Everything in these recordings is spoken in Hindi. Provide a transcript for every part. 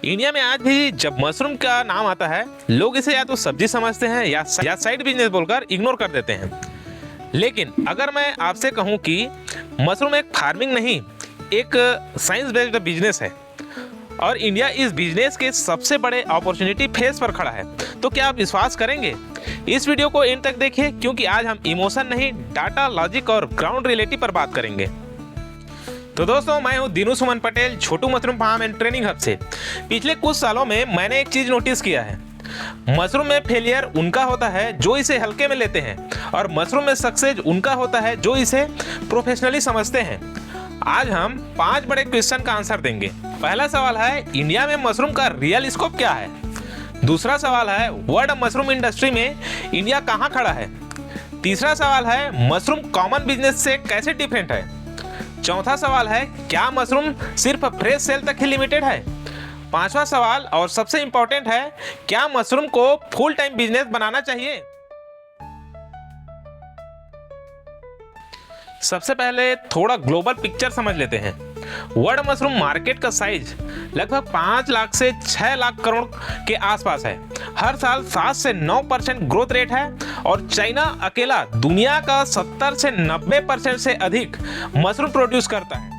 इंडिया में आज भी जब मशरूम का नाम आता है लोग इसे या तो सब्जी समझते हैं या साइड बिजनेस बोलकर इग्नोर कर देते हैं। लेकिन अगर मैं आपसे कहूं कि मशरूम एक फार्मिंग नहीं, एक साइंस बेस्ड बिजनेस है और इंडिया इस बिजनेस के सबसे बड़े अपॉर्चुनिटी फेस पर खड़ा है, तो क्या आप विश्वास करेंगे? इस वीडियो को एंड तक देखिए, क्योंकि आज हम इमोशन नहीं, डाटा, लॉजिक और ग्राउंड रियलिटी पर बात करेंगे। तो दोस्तों, मैं हूं Dinu Suman Patel, Chhotu mushroom farm and training hub से। पिछले कुछ सालों में मैंने एक चीज नोटिस किया है, मशरूम में फेलियर उनका होता है जो इसे हल्के में लेते हैं और मशरूम में सक्सेस उनका होता है जो इसे प्रोफेशनली समझते हैं। आज हम 5 बड़े क्वेश्चन का आंसर देंगे। पहला सवाल है, इंडिया में मशरूम का रियल स्कोप क्या है? दूसरा सवाल है, वर्ल्ड मशरूम इंडस्ट्री में इंडिया कहां खड़ा है? तीसरा सवाल है, मशरूम कॉमन बिजनेस से कैसे डिफरेंट है? चौथा सवाल है, क्या मशरूम सिर्फ फ्रेश सेल तक ही लिमिटेड है? पांचवा सवाल और सबसे इंपॉर्टेंट है, क्या मशरूम को फुल टाइम बिजनेस बनाना चाहिए? सबसे पहले थोड़ा ग्लोबल पिक्चर समझ लेते हैं। वर्ल्ड मशरूम मार्केट का साइज लगभग 5 लाख से 6 लाख करोड़ के आसपास है। हर साल 7 से 9% ग्रोथ रेट है और चाइना अकेला दुनिया का 70 से 90% से अधिक मशरूम प्रोड्यूस करता है।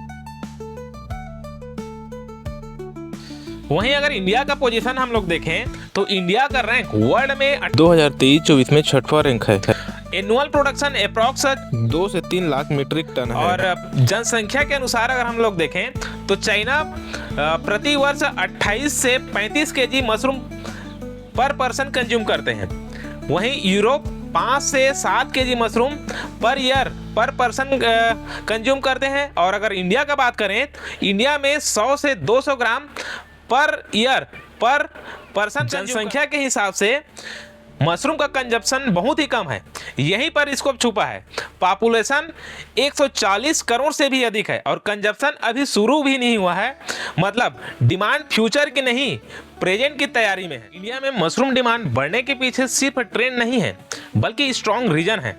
वहीं अगर इंडिया का पोजीशन हम लोग देखें तो इंडिया का रैंक वर्ल्ड में 2023-24 में 6वां रैंक है। एनुअल प्रोडक्शन अप्रॉक्स 2 से 3 लाख मीट्रिक टन है। और जनसंख्या के अनुसार अगर हम लोग देखें तो चाइना प्रति वर्ष 28 से 35 केजी मशरूम पर पर्सन कंज्यूम करते हैं। वहीं यूरोप 5 से 7 केजी मशरूम पर ईयर पर पर्सन कंज्यूम करते हैं। और अगर इंडिया का बात करें तो इंडिया में 100 से 200 ग्राम पर ईयर पर पर्सन जनसंख्या के हिसाब से मशरूम का कंजप्शन बहुत ही कम है। यहीं पर स्कोप छुपा है। पॉपुलेशन 140 करोड़ से भी अधिक है और कंजप्शन अभी शुरू भी नहीं हुआ है। मतलब डिमांड फ्यूचर की नहीं, प्रेजेंट की तैयारी में है। इंडिया में मशरूम डिमांड बढ़ने के पीछे सिर्फ ट्रेंड नहीं है, बल्कि स्ट्रॉन्ग रीजन है।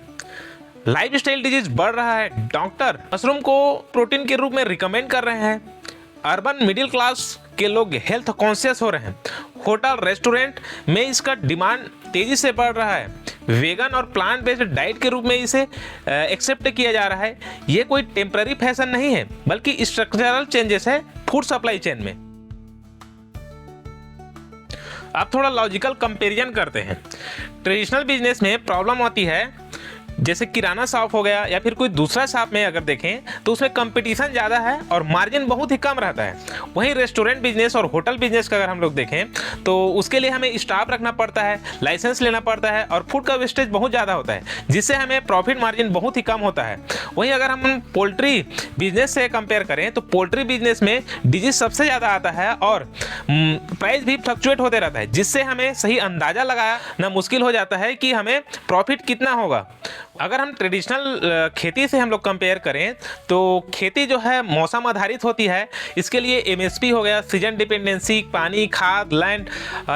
लाइफस्टाइल डिजीज बढ़ रहा है, डॉक्टर मशरूम को प्रोटीन के रूप में रिकमेंड कर रहे हैं। अर्बन मिडिल क्लास के लोग हेल्थ कॉन्शियस हो रहे हैं। होटल रेस्टोरेंट में इसका डिमांड तेजी से बढ़ रहा है। वेगन और प्लांट बेस्ड डाइट के रूप में इसे एक्सेप्ट किया जा रहा है। ये कोई टेम्पररी फैशन नहीं है, बल्कि स्ट्रक्चरल चेंजेस है फूड सप्लाई चेन में। अब थोड़ा लॉजिकल कंपैरिजन करते हैं। ट्रेडिशनल बिजनेस में प्रॉब्लम आती है, जैसे किराना शॉप हो गया या फिर कोई दूसरा शॉप में अगर देखें तो उसमें कंपटीशन ज़्यादा है और मार्जिन बहुत ही कम रहता है। वहीं रेस्टोरेंट बिजनेस और होटल बिजनेस का अगर हम लोग देखें तो उसके लिए हमें स्टाफ रखना पड़ता है, लाइसेंस लेना पड़ता है और फूड का वेस्टेज बहुत ज़्यादा होता है, जिससे हमें प्रॉफिट मार्जिन बहुत ही कम होता है। वहीं अगर हम पोल्ट्री बिजनेस से कंपेयर करें तो पोल्ट्री बिजनेस में डिजीज सबसे ज़्यादा आता है और प्राइस भी फ्लक्चुएट होते रहता है, जिससे हमें सही अंदाज़ा लगाना मुश्किल हो जाता है कि हमें प्रॉफिट कितना होगा। अगर हम ट्रेडिशनल खेती से हम लोग कंपेयर करें तो खेती जो है मौसम आधारित होती है। इसके लिए एमएसपी हो गया, सीजन डिपेंडेंसी, पानी, खाद, लैंड,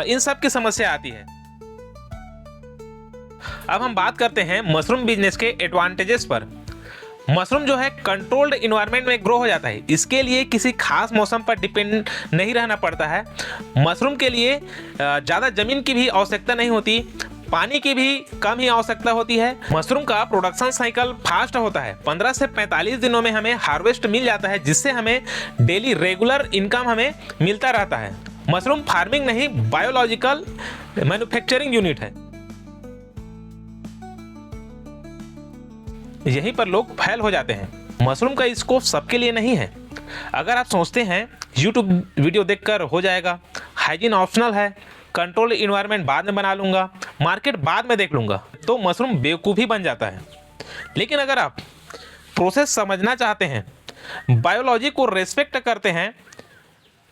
इन सब की समस्या आती है। अब हम बात करते हैं मशरूम बिजनेस के एडवांटेजेस पर। मशरूम जो है कंट्रोल्ड इन्वायरमेंट में ग्रो हो जाता है। इसके लिए किसी खास मौसम पर डिपेंड नहीं रहना पड़ता है। मशरूम के लिए ज़्यादा ज़मीन की भी आवश्यकता नहीं होती, पानी की भी कम ही आवश्यकता होती है। मशरूम का प्रोडक्शन साइकिल फास्ट होता है। 15 से 45 दिनों में हमें हार्वेस्ट मिल जाता है, जिससे हमें डेली रेगुलर इनकम हमें मिलता रहता है। मशरूम फार्मिंग नहीं, बायोलॉजिकल मैन्युफैक्चरिंग यूनिट है। यहीं पर लोग फेल हो जाते हैं। मशरूम का स्कोप सबके लिए नहीं है। अगर आप सोचते हैं यूट्यूब वीडियो देखकर हो जाएगा, हाइजीन ऑप्शनल है, कंट्रोल इन्वायरमेंट बाद में बना लूँगा, मार्केट बाद में देख लूँगा, तो मशरूम बेवकूफ़ी बन जाता है। लेकिन अगर आप प्रोसेस समझना चाहते हैं, बायोलॉजी को रेस्पेक्ट करते हैं,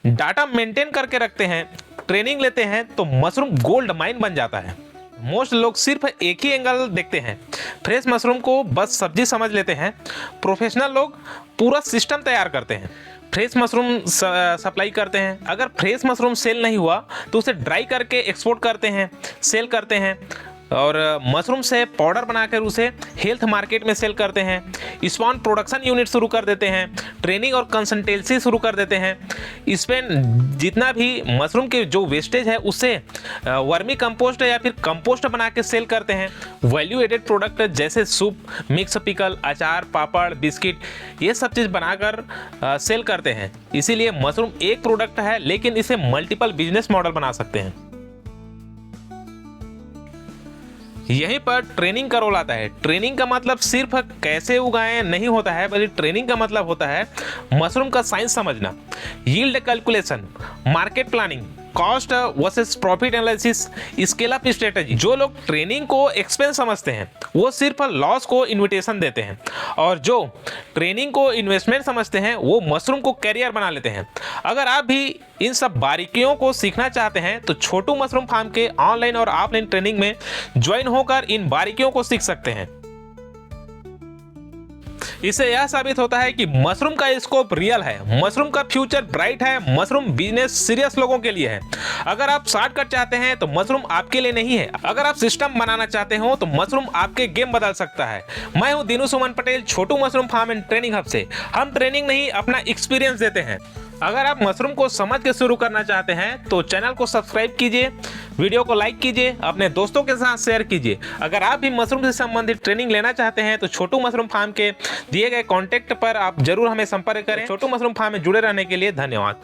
डाटा मेंटेन करके रखते हैं, ट्रेनिंग लेते हैं, तो मशरूम गोल्ड माइन बन जाता है। मोस्ट लोग सिर्फ एक ही एंगल देखते हैं। फ्रेश मशरूम को बस सब्जी समझ लेते हैं। प्रोफेशनल लोग पूरा सिस्टम तैयार करते हैं, फ्रेश मशरूम सप्लाई करते हैं। अगर फ्रेश मशरूम सेल नहीं हुआ तो उसे ड्राई करके एक्सपोर्ट करते हैं, सेल करते हैं। और मशरूम से पाउडर बनाकर उसे हेल्थ मार्केट में सेल करते हैं। स्पॉन प्रोडक्शन यूनिट शुरू कर देते हैं, ट्रेनिंग और कंसल्टेंसी शुरू कर देते हैं। इसमें जितना भी मशरूम के जो वेस्टेज है उससे वर्मी कंपोस्ट या फिर कंपोस्ट बना के सेल करते हैं। वैल्यू एडेड प्रोडक्ट जैसे सूप, मिक्स पिकल, अचार, पापड़, बिस्किट, ये सब चीज़ बनाकर सेल करते हैं। इसीलिए मशरूम एक प्रोडक्ट है लेकिन इसे मल्टीपल बिजनेस मॉडल बना सकते हैं। यहीं पर ट्रेनिंग का रोल आता है। ट्रेनिंग का मतलब सिर्फ कैसे उगाएं नहीं होता है, बल्कि ट्रेनिंग का मतलब होता है मशरूम का साइंस समझना, yield calculation, market planning, cost versus profit analysis, scale up strategy. जो लोग ट्रेनिंग को एक्सपेंस समझते हैं वो सिर्फ लॉस को इन्विटेशन देते हैं, और जो ट्रेनिंग को इन्वेस्टमेंट समझते हैं वो मशरूम को कैरियर बना लेते हैं। अगर आप भी इन सब बारीकियों को सीखना चाहते हैं तो छोटू मशरूम फार्म के ऑनलाइन और ऑफलाइन ट्रेनिंग में ज्वाइन होकर इन बारीकियों को सीख सकते हैं। इससे यह साबित होता है कि मशरूम का स्कोप रियल है, मशरूम का फ्यूचर ब्राइट है, मशरूम बिजनेस सीरियस लोगों के लिए है। अगर आप शॉर्टकट चाहते हैं तो मशरूम आपके लिए नहीं है। अगर आप सिस्टम बनाना चाहते हो तो मशरूम आपके गेम बदल सकता है। मैं हूं Dinu Suman Patel, Chhotu mushroom farm and training hub से। हम ट्रेनिंग नहीं, अपना एक्सपीरियंस देते हैं। अगर आप मशरूम को समझ के शुरू करना चाहते हैं तो चैनल को सब्सक्राइब कीजिए, वीडियो को लाइक कीजिए, अपने दोस्तों के साथ शेयर कीजिए। अगर आप भी मशरूम से संबंधित ट्रेनिंग लेना चाहते हैं तो छोटू मशरूम फार्म के दिए गए कॉन्टैक्ट पर आप जरूर हमें संपर्क करें। छोटू मशरूम फार्म में जुड़े रहने के लिए धन्यवाद।